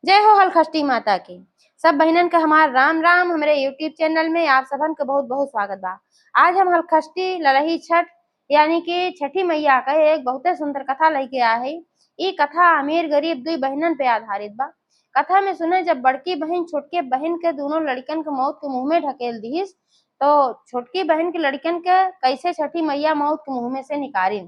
जय हो हलखष्टी माता की। सब बहनन का हमार राम राम। हमारे यूट्यूब चैनल में आप सबन का बहुत बहुत स्वागत बा। आज हम हलखष्टी ललही छठ यानी कि छठी मैया का एक बहुत सुंदर कथा लेके आए है। ये कथा अमीर गरीब दुई बहनन पे आधारित बा। कथा में सुने जब बड़की बहन छोटके बहन के दोनों लड़कन के मौत के मुंह में ढकेल दीस तो छोटकी बहन के लड़कन के कैसे छठी मैया मौत के मुंह में से निकाली।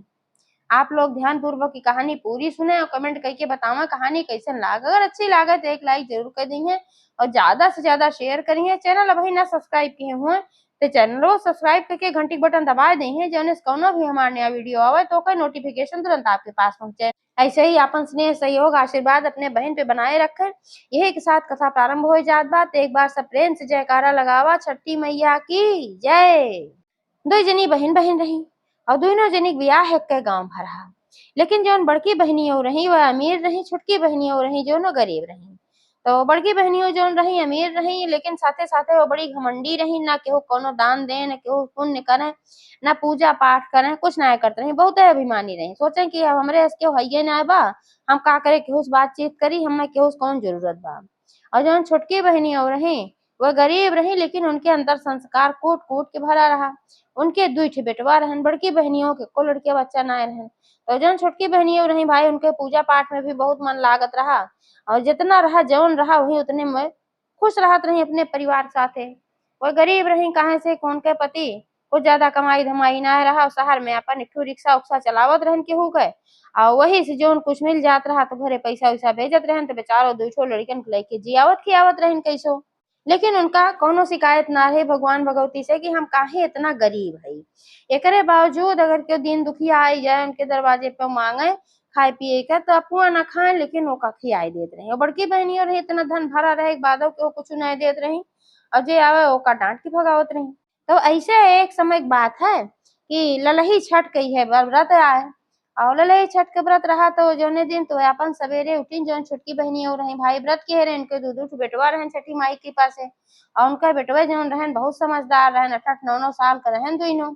आप लोग ध्यान पूर्वक की कहानी पूरी सुने और कमेंट करके बतावा कहानी कैसे लाग। अगर अच्छी लागे तो एक लाइक जरूर कर दीजिए और ज्यादा से ज्यादा शेयर करिए। चैनल अभी ना सब्सक्राइब किए हुए तो चैनल को सब्सक्राइब करके घंटी बटन दबा दें जो कोनो भी हमारा नया वीडियो आवे तो कोई नोटिफिकेशन तुरंत आपके पास पहुंचे। ऐसे ही अपन स्नेह सहयोग आशीर्वाद अपने बहन पे बनाए रखें। यही के साथ कथा प्रारंभ हो जात बात। एक बार सब प्रेम से जयकारा लगावा छठी मैया की जय। दो जनी बहन बहन रही और दोनों जनी ब्याह है के गांव भर रहा। लेकिन जौन बड़की बहनियों रही वह अमीर रही, छुटकी बहनियों रही जो गरीब रही। तो बड़की बहनियों जौन रही अमीर रही लेकिन साथे साथे वो बड़ी घमंडी रही। ना केहू कोनो दान दे, ना केहू पुण्य करे, ना पूजा पाठ करे, कुछ ना करते रही। बहुत अभिमानी रही। सोचे कि अब हमरे केहू हइये ना बा, हम का करे केहू से बातचीत करी, हमें केहू से कौन जरूरत बा। और जौन छोटकी बहनियों रही वह गरीब रही लेकिन उनके अंदर संस्कार कूट कूट के भरा रहा। उनके दुई ठे बेटवा रहन। बड़की बहनियों के को लड़के बच्चा ना रहन। तो जौन छोटकी बहनियों रही भाई उनके पूजा पाठ में भी बहुत मन लागत रहा और जितना रहा जौन रहा वही उतने में खुश रहत रही अपने परिवार साथे। वह गरीब रही काहे से कौन के पति कुछ ज्यादा कमाई धमाई ना रहा और शहर में अपन एक रिक्शा उक्सा चलावत रहन केहू के और वही से जौन कुछ मिल जात रहा तो घरे पैसा वैसा भेजत रहन। तो बेचारो दुठो लड़कन के लेके जियावत खियावत रहन कैसो। लेकिन उनका कोनो शिकायत ना रहे भगवान भगवती से कि हम काहे इतना गरीब है। एकरे बावजूद अगर कोई दिन दुखिया आई जाए उनके दरवाजे पे मांगे खाए पिए का तो अपुआ ना खाए लेकिन वो का खियाई देत रही। और बड़की बहनियों रही इतना धन भरा रहे बादो के वो कुछ नहीं देत रही और जे आवे वो का डांट के भगावत रही। तो ऐसे एक समय की बात है कि ललही छठ कही है व्रत आए और ललही छठ के व्रत रहा। तो जौने दिन तो अपन सवेरे उठिन जौन छोटकी बहनी और रही भाई व्रत के रहे इनके दो दो बेटवा रहन छठी माई के पास और उनका बेटवा जौन रहन बहुत समझदार रहन। 8-8 9 साल का रहन दोनों।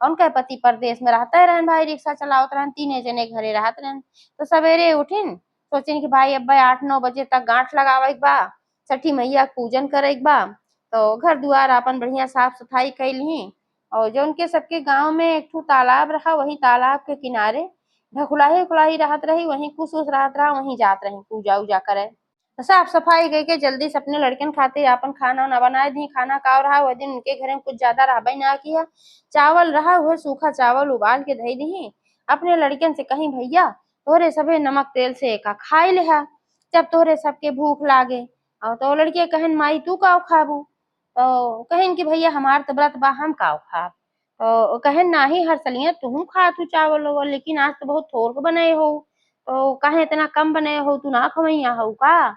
उनका पति परदेश में रहते रहन भाई रिक्शा चलावत रहन। तीने जने घरे रहत रहन। तो सवेरे उठिन सोचिन कि भाई अब 8-9 बजे तक गांठ लगावे बा, छठी मैया पूजन करे बा। तो घर दुआर अपन बढ़िया साफ सफाई कैली और जो उनके सबके गांव में एक ठो तालाब रहा वही तालाब के किनारे ढकुलाही उकुलाही रहत रही वहीं कुछ उस रहत रहा वहीं जात रही पूजा उजा करे। साफ सफाई करके जल्दी से अपने लड़कन खातिर अपन खाना ना बनाए दी। खाना का रहा वह दिन उनके घर में कुछ ज्यादा रहबे ना किया। चावल रहा वह सूखा चावल उबाल के धई दी। अपने लड़कन से कहीं भैया तोहरे सबे नमक तेल से एका खाई लिहा जब तोहरे सबके भूख लागे। और तो लड़के कहन माई तू का खाबू। तो कहन कि भैया हमार तो व्रत बा हम का खाब। तो कहन नाही हर सलिया तू खातू चावल ओवल लेकिन आज तो बहुत थोक बनाए हो। तो काहे इतना कम बनाए हो तू ना खवैया हो का।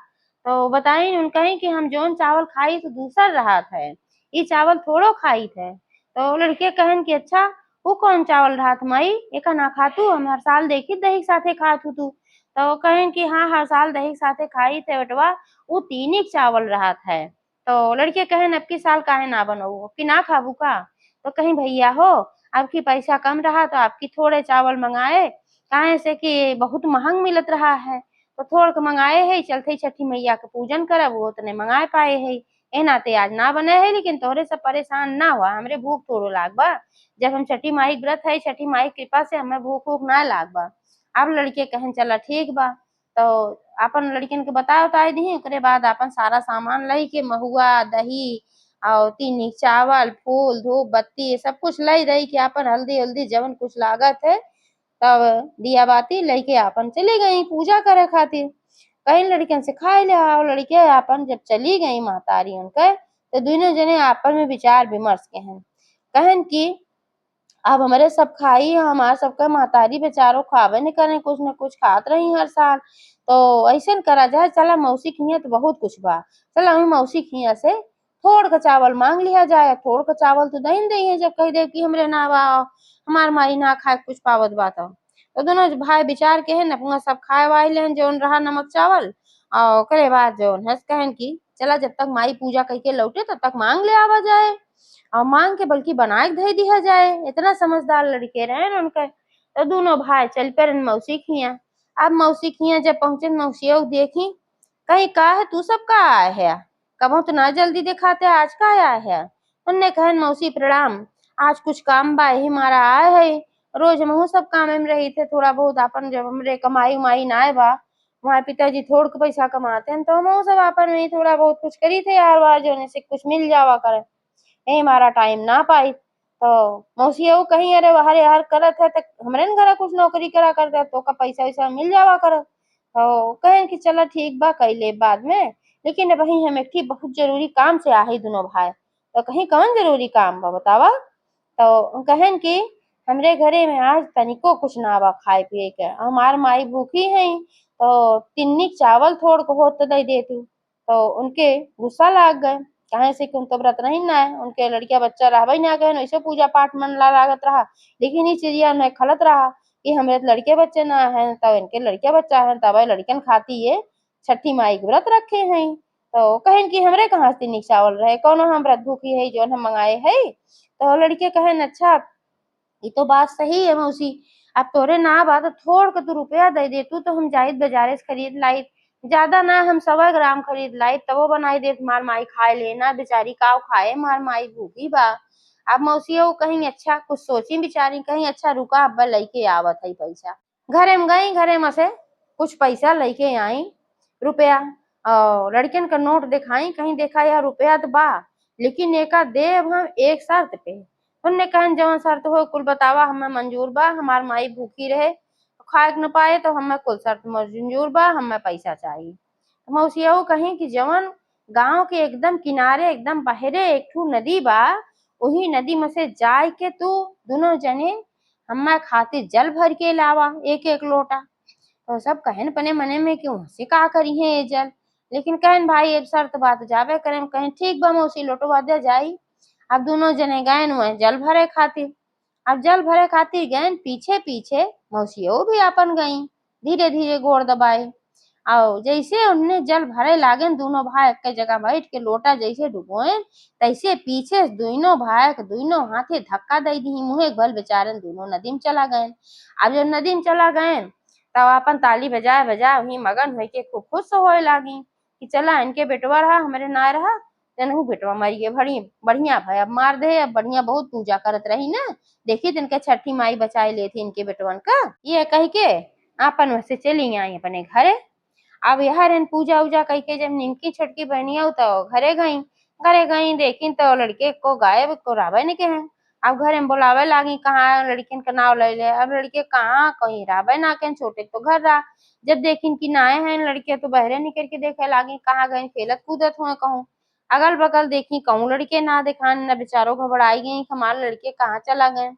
तो बताई उन कहीं कि हम जौन चावल खाई तो दूसर रहा है ये चावल थोड़ो खाई थे। तो लड़के कहन कि अच्छा वो कौन चावल रहा माई एका ना खातू हम हर साल देखी दही के साथे खातू तू। तो कहन कि हाँ हर साल दही के साथे खाई थे बटवा वो तीन चावल रहा है। तो लड़के कहन अब की साल काहे ना बनाऊ कि ना खाबू का। तो कहीं भैया हो अब की पैसा कम रहा तो आपकी थोड़े चावल मंगाए काहे से कि बहुत महंग मिलत रहा है। तो थोड़ के मंगाए है चलते छठी मैया के पूजन करब वो उतने मंगाए पाए है। ए नाते आज ना बने है लेकिन तोहरे सब परेशान ना हुआ हमरे भूख थोड़ो लागबा। जब हम छठी माई व्रत है छठी माई कृपा से हमें भूख वूख ना लागबा। अब लड़के कहन चला ठीक बा। तो अपन लड़किन के बता उताई दी ओकरे बाद अपन सारा सामान लई के महुआ दही और तीन चावल फूल धूप बत्ती ये सब कुछ लई रही के अपन हल्दी हल्दी जवन कुछ लागत है तब दिया बाती लेके आपन चली गई पूजा करे खातिर। कई लड़कियन से खाए ले आओ लड़के आपन जब चली गई महतारी उनके तो दोनों जने आपस में विचार विमर्श के हैं। कहन कि अब हमारे सब खाई हमार सबका महतारी बेचारो खावे न करे कुछ न कुछ खात रही हर साल। तो ऐसे करा जाए चला मौसी खिया तो बहुत कुछ बा चला हम मौसी खिया से थोड़ का चावल मांग लिया जाए। थोड़ का चावल तो दही दही है जब कह दे कि हमरे ना बा हमार माई ना खाए कुछ पावत बा। तो दोनों भाई विचार के है न अपना सब खाए वाए लेन जौन रहा नमक चावल और करे बाद जौन है कहन की चला जब तक माई पूजा करके लौटे तब तक मांग ले आवा जाए और मांग के बल्कि बनाए के धई दिया जाए। इतना समझदार लड़के रहे उनके। तो दोनों भाई चल पे मौसी खिया। अब मौसी खिया जब पहुंचे मौसियों देखी कहीं का है तू सब का आया है, कबो तो ना जल्दी दिखाते आज का आया है। उनने कहन मौसी प्रणाम, आज कुछ काम बा ही मारा आए है। रोज महू सब काम में रही थे, थोड़ा बहुत अपन जब हमरे कमाई उमाई ना आए बा, हमारे पिताजी थोड़ के पैसा कमाते हैं तो हम सब अपन में ही थोड़ा बहुत कुछ करी थे यार वार जोने से कुछ मिल जावा करे। यही हमारा टाइम ना पाई तो मौसी वो कहीं अरे बाहर यार करत है तो हमरे न घरा कुछ नौकरी करा करते तो का पैसा वैसा मिल जावा कर तो कहे कि चला ठीक बा कई ले बाद में। लेकिन अब वही हम एक ठीक बहुत जरूरी काम से आहे दोनों भाई, तो कहीं कौन जरूरी काम बा बतावा। तो कहन कि हमरे घरे में आज तनिको कुछ ना बा खाए पिए के, हमार माई भूखी है तो तिन्नी चावल थोड़ को होत तो दे दे तू। तो उनके गुस्सा लाग गए, काहे से कि उनका व्रत नहीं ना है, उनके लड़किया बच्चा रहबे ना गए वैसे पूजा पाठ मन ला लागत रहा। लेकिन ये चिड़िया ने खलत रहा कि हमरे तो लड़के बच्चे ना है तब इनके लड़किया बच्चा है तब लड़कन खाती ये छठी माई के व्रत रखे हैं। तो कहेन कि हमरे कहाँ से तिन्नी चावल रहे कौनो हम व्रत भूखी है जो हम मंगाए है। तो लड़के कहन अच्छा ये तो बात सही है मौसी, अब तोरे ना बा तो थोड़ के तू रुपया दे दे तू तो हम जाइत बाजारे से खरीद लाई, ज्यादा ना हम 100 ग्राम खरीद लाई तबो बनाई दे मार माई खाए लेना बेचारी काव खाए मार माई भूखी बा। अब मौसी वो कहीं अच्छा कुछ सोची बिचारी कहीं अच्छा रुका अब्बा लेके आवत है पैसा। घरे में गई घरे में से कुछ पैसा लेके आई रुपया और लड़कियन का नोट दिखाई कहीं देखा यार रुपया तो बा, लेकिन एका देव हम एक शर्त पे। उनने कहन जवन शर्त हो कुल बतावा हमें मंजूर बा, हमार माई भूखी रहे खाए के न पाए तो हमें कुल शर्त मंजूर बा, हमें पैसा चाहिए। तो मौसिया कहीं कि जवन गांव के एकदम किनारे एकदम बहरे एक ठू नदी बा, वही नदी में से जाए के तू दोनों जने हमें खातिर जल भर के लावा एक एक लोटा। तो सब कहन पने मने में कि से का करी है ये जल, लेकिन कहन भाई एक शर्त बात जावे करें कहें ठीक बा मौसी लोटवा दे जाई। अब दोनों जने गए हुए जल भरे खातिर, अब जल भरे खातिर गए पीछे पीछे मौसियो भी अपन गई धीरे धीरे गोड़ दबाए। और जैसे उनने जल भरे लागे दोनों भाई एक जगह बैठ के लोटा जैसे डुबोए तैसे पीछे दोनों भाई के दोनों हाथे धक्का दे दी मुहे बल बेचारन दोनों नदी में चला गए। अब जब नदी में चला गए तब अपन ताली बजाए बजाए वही मगन हो के खूब खुश होए लागी कि चला इनके बेटवा रहा हमारे ना रहा जनहू बेटवा मर गए भड़ी बढ़िया भाई अब मार दे अब बढ़िया बहुत पूजा करत रही ना, देखी तिनके छठी माई बचाए लेती इनके बेटवन का ये कह के अपन वैसे चली आई अपने घरे। अब यहाँ रेन पूजा उजा कह के जब निमकी छोटकी बहनिया तो घरे गई देखी तो लड़के को गायब को रावे ने के हैं। अब घरे में बुलावे लागी कहाँ लड़किन का नाव ले ले, अब लड़के कहाँ कहीं रावे ना के छोटे तो घर रहा। जब देखिन कि नाए हैं लड़के तो बहरे निकल के देखे लागी कहाँ गए खेलत कूदत हुए कहूँ अगल बगल देखी कहूँ लड़के ना दिखान न बेचारो घबराई गई हमारे लड़के कहाँ चला गए।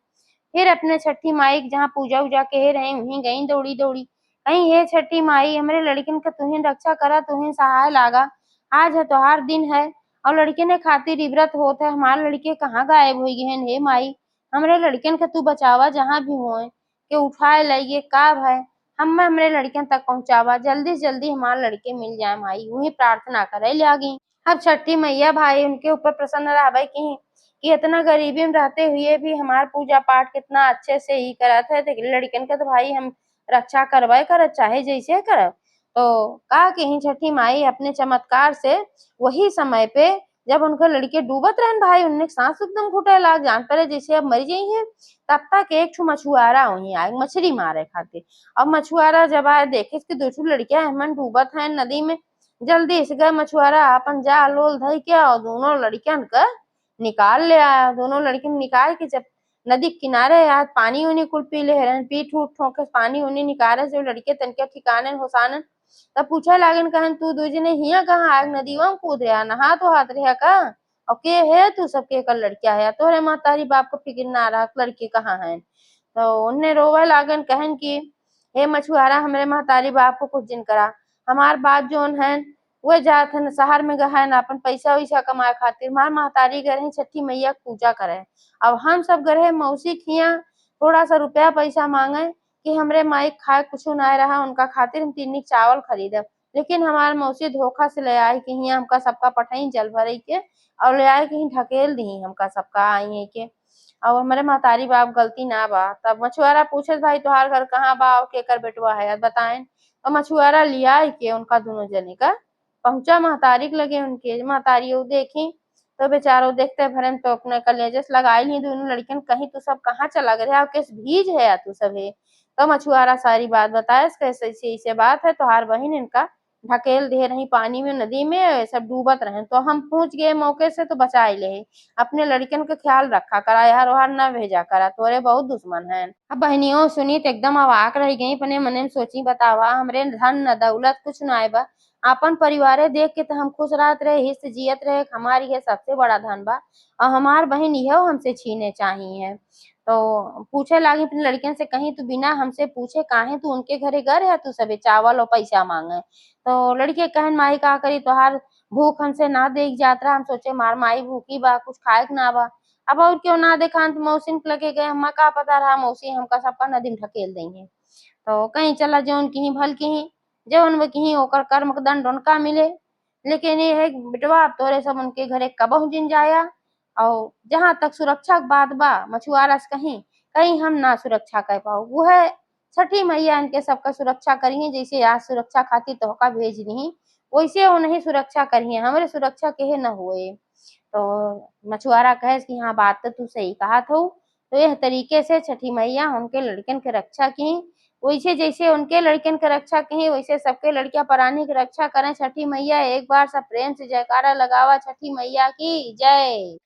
फिर अपने छठी माई जहाँ पूजा उजा के रहे वहीं गई दौड़ी दौड़ी कहीं हे छठी माई हमरे लड़किन का तुहिन रक्षा करा तुहिन सहाय लागा, आज है त्योहार दिन है और लड़के ने खातिर इबरत होत है हमारे लड़के कहाँ गायब हो गए हैं हे माई, हमरे लड़कियन का तू बचावा जहाँ भी होए के उठाए लाइए का भय हम हमरे लड़कियन तक पहुँचावा जल्दी से जल्दी हमारे लड़के मिल जाए माई वही प्रार्थना करे लागी। अब छठी मैया भाई उनके ऊपर प्रसन्न रहा कि इतना गरीबी में रहते हुए भी हमार पूजा पाठ कितना अच्छे से ही करत है तो लड़कन के तो भाई हम रक्षा करवाए करत चाहे जैसे करब। तो का कहीं छठी माई अपने चमत्कार से वही समय पे जब उनके लड़के डूबत रहन भाई उनने सांस एकदम घुटे लाग जान पड़े जैसे अब मर गई है। तब तक एक ठू मछुआरा वहीं आए मछली मारे खातिर। अब मछुआरा जब आए देखे कि दो ठू लड़कियां हमन डूबत हैं नदी में, जल्दी से गए मछुआरा अपन जाल लोल धई के और दोनों लड़कियन का निकाल ले आया। दोनों लड़की निकाल के जब नदी किनारे आया पानी उनी कुल पी ले हरन पीठ उठ ठोके पानी उनी निकाले से लड़के तनके ठिकाने होसानन। तब पूछे लागन कहन तू दू जने हिया कहाँ आग नदीवा में कूद रहा नहा तो हाथ रहा का और के है तू सबके कर लड़किया है तोरे महतारी बाप को फिक्र ना रहा लड़के कहाँ है। तो उनने रोवे लागन कहन की हे मछुआरा हमरे महतारी बाप को कुछ दिन करा, हमार बाप जोन है वे जात हन शहर में गए अपन पैसा वैसा कमाए खातिर मार महतारी गए हैं छठी मैया की पूजा करे। अब हम सब गए मौसी खिया थोड़ा सा रुपया पैसा मांगे कि हमरे माई खाए कुछ ना रहा उनका खातिर हम तीन चावल खरीदब, लेकिन हमार मौसी धोखा से ले आई कि हिया हमका सबका पठाई जल भरे के और ले आए कहीं ढकेल दी हमका सबका आई है के और हमारे महतारी बाप गलती ना बा। तब मछुआरा पूछे भाई तुहार घर कहाँ बा और केकर बेटवा है बताएं। और मछुआरा लिया के उनका दोनों जने का पहुंचा महतारी के लगे उनके, महतारी देखी तो बेचारो देखते भरन तो अपने कलेजस लगाई ली दोनों लड़कियन, कहीं तू सब कहाँ चला गया केस भीज है या तू सब है। तो मछुआरा सारी बात बताए कैसे ऐसे बात है, तोहार बहन इनका ढकेल दे रही पानी में, नदी में सब डूबत रहे, तो हम पहुंच गए मौके से तो बचा ले। अपने लड़कियन का ख्याल रखा करा, यार वहार न भेजा करा, तोरे बहुत दुश्मन है। अब बहनियों सुनी तो एकदम अवाक रह गई, अपने मने में सोची बतावा हमरे धन न दौलत कुछ न आए बा, अपन परिवारे देख के तो हम खुश रहत रहे, हित जियत रहे, हमारी ये सबसे बड़ा धन बा और हमार बहन यह हमसे छीने चाहिए। तो पूछे लागी अपनी लड़कियन से, कहीं तू बिना हमसे पूछे काहे तू उनके घरे गए है, तू सबे चावल और पैसा मांगे। तो लड़के कहन माई का करी, तोहार भूख हमसे ना देख जात रहा, हम सोचे मार माई भूखी बा कुछ खाए के ना बा। अब और क्यों ना देखा तो मौसी के लगे गए, हमें का पता रहा मौसी हमका सबका नदी में ढकेल देंगे। तो कहीं चला जौन की भल की जौन वो की ओकर कर्म का दंड उनका मिले, लेकिन ये है बेटवा अब तोरे सब उनके घरे कबहू जिन जाया। और जहां तक सुरक्षा की बात बा मछुआरा से कहीं कहीं हम ना सुरक्षा कर पाओ, वो है छठी मैया इनके सबका सुरक्षा करिए, जैसे आज सुरक्षा खातिर तोहका भेज दी वैसे वो नहीं सुरक्षा करिए, हमारे सुरक्षा केहे न हुए। तो मछुआरा कहे कि हाँ बात तो तू सही कहा था। तो यह तरीके से छठी मैया उनके लड़कन की रक्षा की, वैसे जैसे उनके लड़कन की रक्षा की वैसे सबके लड़कियां प्राणी की रक्षा करें छठी मैया। एक बार सब प्रेम से जयकारा लगावा, छठी मैया की जय।